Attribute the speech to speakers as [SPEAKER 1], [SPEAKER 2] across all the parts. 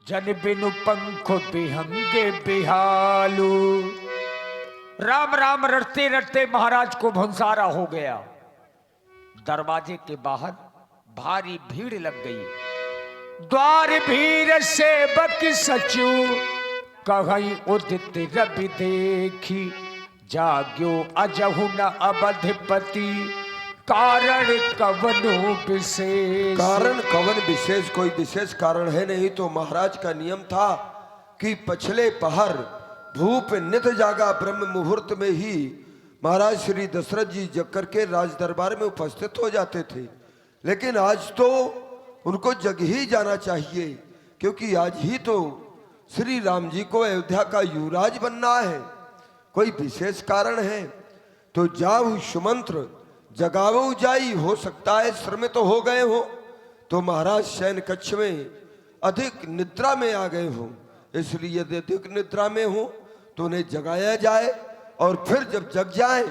[SPEAKER 1] जन बिनु पंख बिहंगे बिहालू। राम राम रटते रटते महाराज को भंसारा हो गया। दरवाजे के बाहर भारी भीड़ लग गई। द्वार भीड़ सेवक सचू कहीं उदित रवि देखी। जाग्यो अजहु न अवधिपति कारण कवनो विशेष।
[SPEAKER 2] कारण कवन विशेष, कोई विशेष कारण है नहीं। तो महाराज का नियम था कि पछले पहर भूप नित जागा ब्रह्म मुहूर्त में ही महाराज श्री दशरथ जी जग करके राज दरबार में उपस्थित हो जाते थे। लेकिन आज तो उनको जग ही जाना चाहिए, क्योंकि आज ही तो श्री राम जी को अयोध्या का युवराज बनना है। कोई विशेष कारण है तो जाऊ सुमंत्र जगावो जाई। हो सकता है श्रमित हो गए हो तो महाराज शयन कक्ष में अधिक निद्रा में आ गए हो, इसलिए यदि अधिक निद्रा में हो तो उन्हें जगाया जाए और फिर जब जग जाए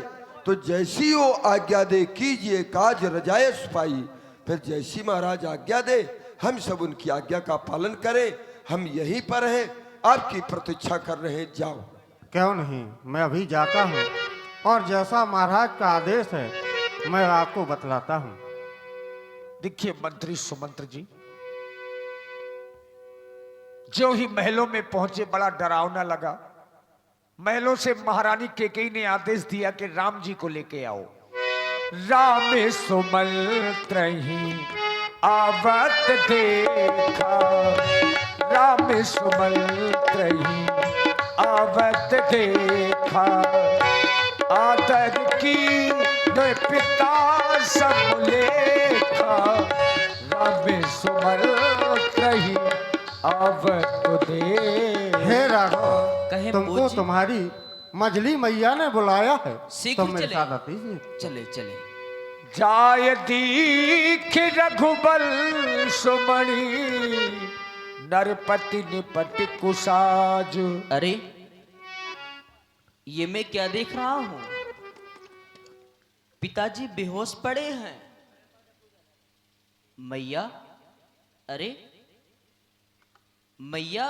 [SPEAKER 2] तो जैसी वो आज्ञा दे कीजिए काज रजाए सुपाई। फिर जैसी महाराज आज्ञा दे हम सब उनकी आज्ञा का पालन करें। हम यहीं पर हैं, आपकी प्रतीक्षा कर रहे हैं। जाओ।
[SPEAKER 3] क्यों नहीं, मैं अभी जाता हूँ और जैसा महाराज का आदेश है मैं आपको बतलाता हूँ।
[SPEAKER 1] देखिए मंत्री सुमंत्र जी, जो ही महलों में पहुंचे बड़ा डरावना लगा। महलों से महारानी केकई ने आदेश दिया कि राम जी को लेके आओ। राम सुमंत्र ही आवत देखा, राम सुमंत्र ही आवत देखा। आदर की पिता सब लेखा, राम सुमंत्र ही आवत देखा।
[SPEAKER 3] हे राघव, तुमको
[SPEAKER 4] पूजी।
[SPEAKER 3] तुम्हारी मजली मैया ने बुलाया है,
[SPEAKER 4] शीघ्र
[SPEAKER 3] तुम मेरे
[SPEAKER 4] चले।
[SPEAKER 3] साथ आती।
[SPEAKER 4] चले चले।
[SPEAKER 1] जाय दीख रघुबल सुमणि, नरपति निपट कुसाज।
[SPEAKER 4] अरे ये मैं क्या देख रहा हूं? पिताजी बेहोश पड़े हैं। मैया, अरे मैया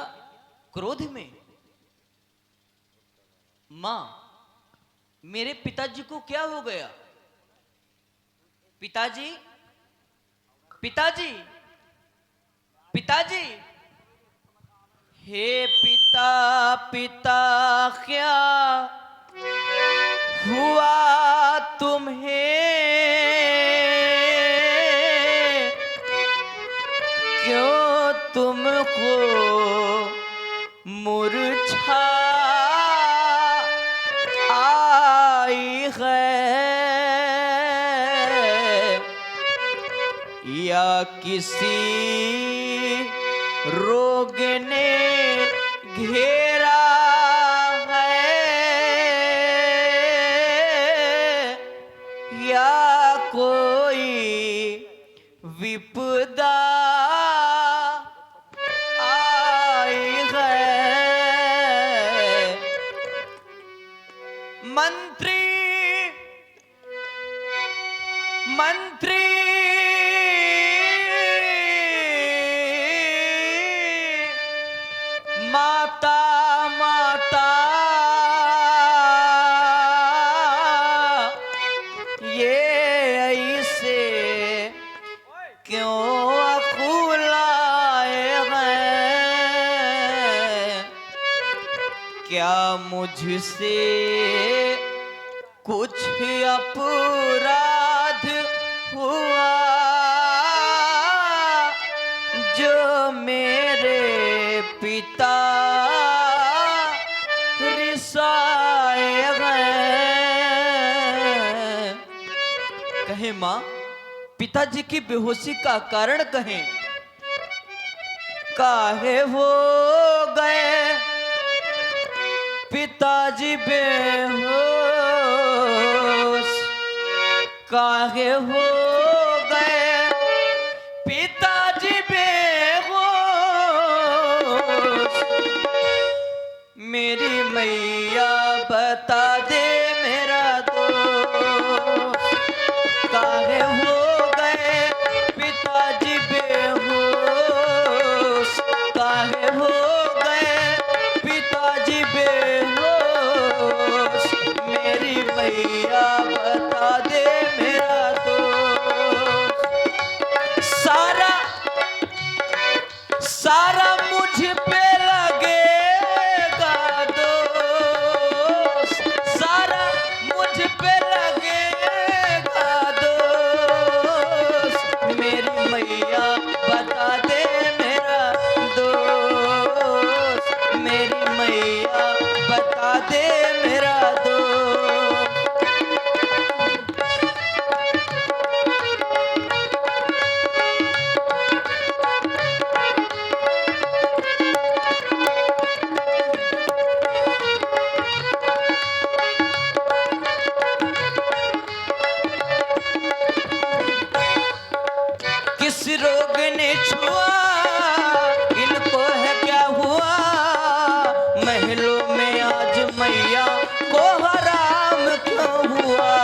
[SPEAKER 4] क्रोध में। मां, मेरे पिताजी को क्या हो गया? पिताजी, पिताजी, पिताजी। हे पिता, पिता क्या हुआ तुम्हें? क्यों तुमको मूर्छा आई है? या किसी रोग ने घेरा है? या कोई विपदा आई है? मंत्री, मंत्री, माता, माता, ये ऐसे क्यों अकुलाए हैं? क्या मुझसे कुछ अपराध हुआ जो मेरे पिता रिसाए हैं? कहे मां, पिताजी की बेहोशी का कारण कहें। काहे हो गए पिताजी बेहोश? काहे हो गए पिताजी बेहोश? मेरी मैया बता दे मेरा दोस्त, काहे हो गए पिताजी बेहोश? काहे हो मैया बता दे मेरा दोस्त। सारा सारा मुझ पे लगेगा दोस्त, सारा मुझ पे लगेगा दोस्त। मेरी मैया बता दे मेरा दोस्त, मेरी मैया बता दे मेरा दोस्त। किस रोग ने छुआ इनको है क्या हुआ, महलों में आज मैया को हराम क्यों हुआ।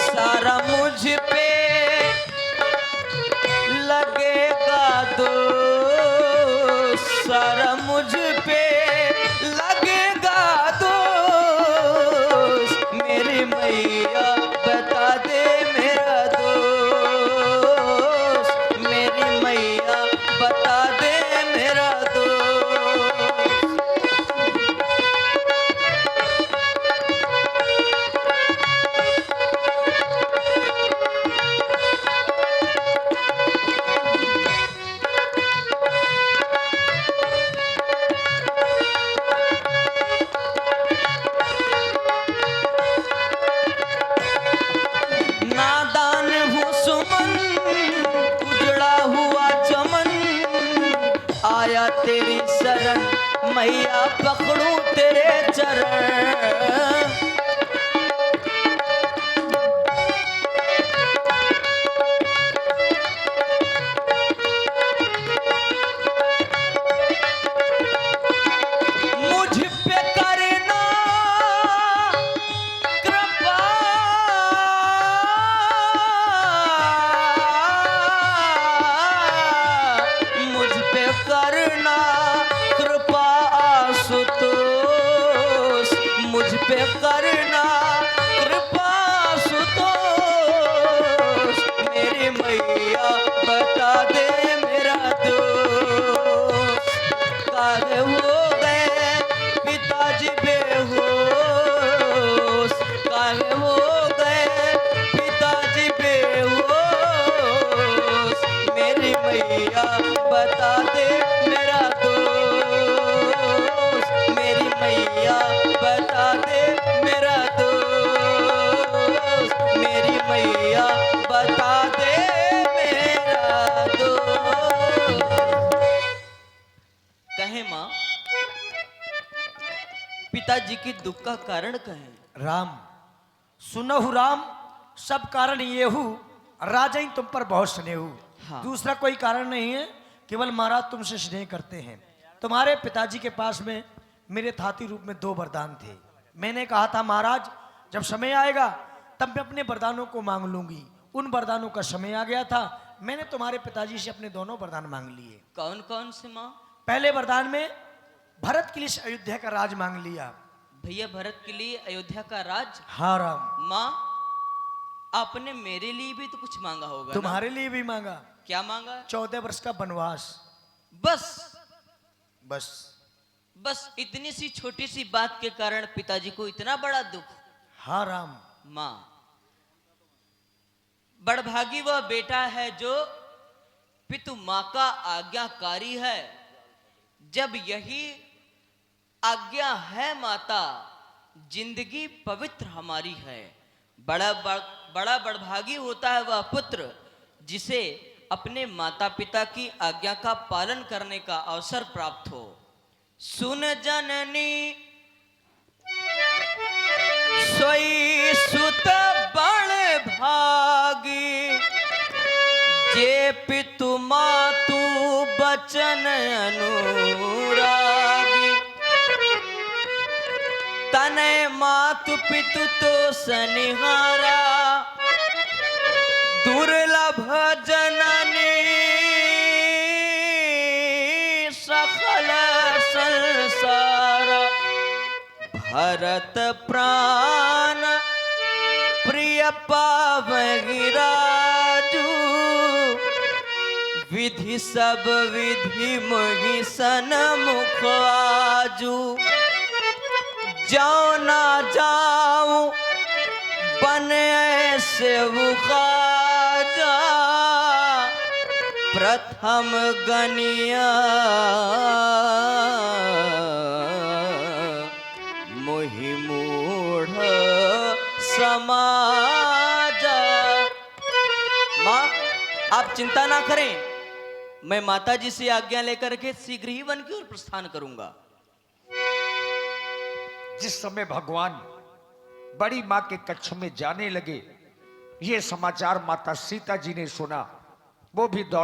[SPEAKER 4] सारा मुझ पे लगेगा दोस्त, सारा मुझ पे लगेगा दोस्त। मेरी मैया बता दे मेरा दोस्त, मेरी मैया बता दे मेरा दोस्त। नादान हूँ सुमन उजड़ा हुआ चमन, आया तेरी शरण मैया पकड़ूं तेरे चरण। मुझ पे करना कृपा, मुझ पे करना कृपा आशुतोष, मुझ पे करना कृपा आशुतोष। मेरी मैया बता दे मेरा दोस्त, काहे हो गए पिताजी बेहोश, काहे हो गए पिताजी बेहोश। मेरी मैया बता दे मेरा दोस्त, मेरी मैया बता दे मेरा दोस्त, मेरी मैया बता दे मेरा दोस्त। कहे माँ, पिताजी की दुख का कारण कहे।
[SPEAKER 1] राम सुनहु राम, सब कारण ये हूँ राजा ही तुम पर बहुत स्नेह हूँ।
[SPEAKER 4] हाँ।
[SPEAKER 1] दूसरा कोई कारण नहीं है, केवल महाराज तुमसे स्नेह करते हैं। तुम्हारे पिताजी के पास में मेरे थाती रूप में 2 वरदान थे। मैंने कहा था महाराज जब समय आएगा तब मैं अपने वरदानों को मांग लूंगी। उन वरदानों का समय आ गया था, मैंने तुम्हारे पिताजी से अपने दोनों वरदान मांग लिए।
[SPEAKER 4] कौन कौन से माँ?
[SPEAKER 1] पहले वरदान में भरत के लिए अयोध्या का राज मांग लिया।
[SPEAKER 4] भैया भरत के लिए अयोध्या का राज।
[SPEAKER 1] हाँ राम,
[SPEAKER 4] माँ आपने मेरे लिए भी तो कुछ मांगा होगा ना?
[SPEAKER 1] तुम्हारे लिए भी मांगा।
[SPEAKER 4] क्या मांगा?
[SPEAKER 1] 14 वर्ष का वनवास।
[SPEAKER 4] बस
[SPEAKER 1] बस
[SPEAKER 4] बस इतनी सी छोटी सी बात के कारण पिताजी को इतना बड़ा दुख।
[SPEAKER 1] हाँ राम,
[SPEAKER 4] माँ बड़भागी वह बेटा है जो पितु माँ का आज्ञाकारी है। जब यही आज्ञा है माता, जिंदगी पवित्र हमारी है। बड़ा बड़भागी होता है वह पुत्र जिसे अपने माता पिता की आज्ञा का पालन करने का अवसर प्राप्त हो। सुन जननी सोई सुत बड़ भागी, जे पितु मातु बचन अनुरागी। तनय मातु पितु तो सनिहारा, दुर्लभ जननी सकल संसार भरत प्राण प्रिय पावहि राजू विधि सब विधि मोहि सन्मुख आजू जाओ ना जाऊं बन ऐसे खाजा प्रथम गनिया मोहि मूढ़ समाज। माँ आप चिंता ना करें, मैं माता जी से आज्ञा लेकर के शीघ्र ही वन की ओर प्रस्थान करूंगा।
[SPEAKER 5] जिस समय भगवान बड़ी मां के कक्ष में जाने लगे, ये समाचार माता सीता जी ने सुना। वो भी दौड़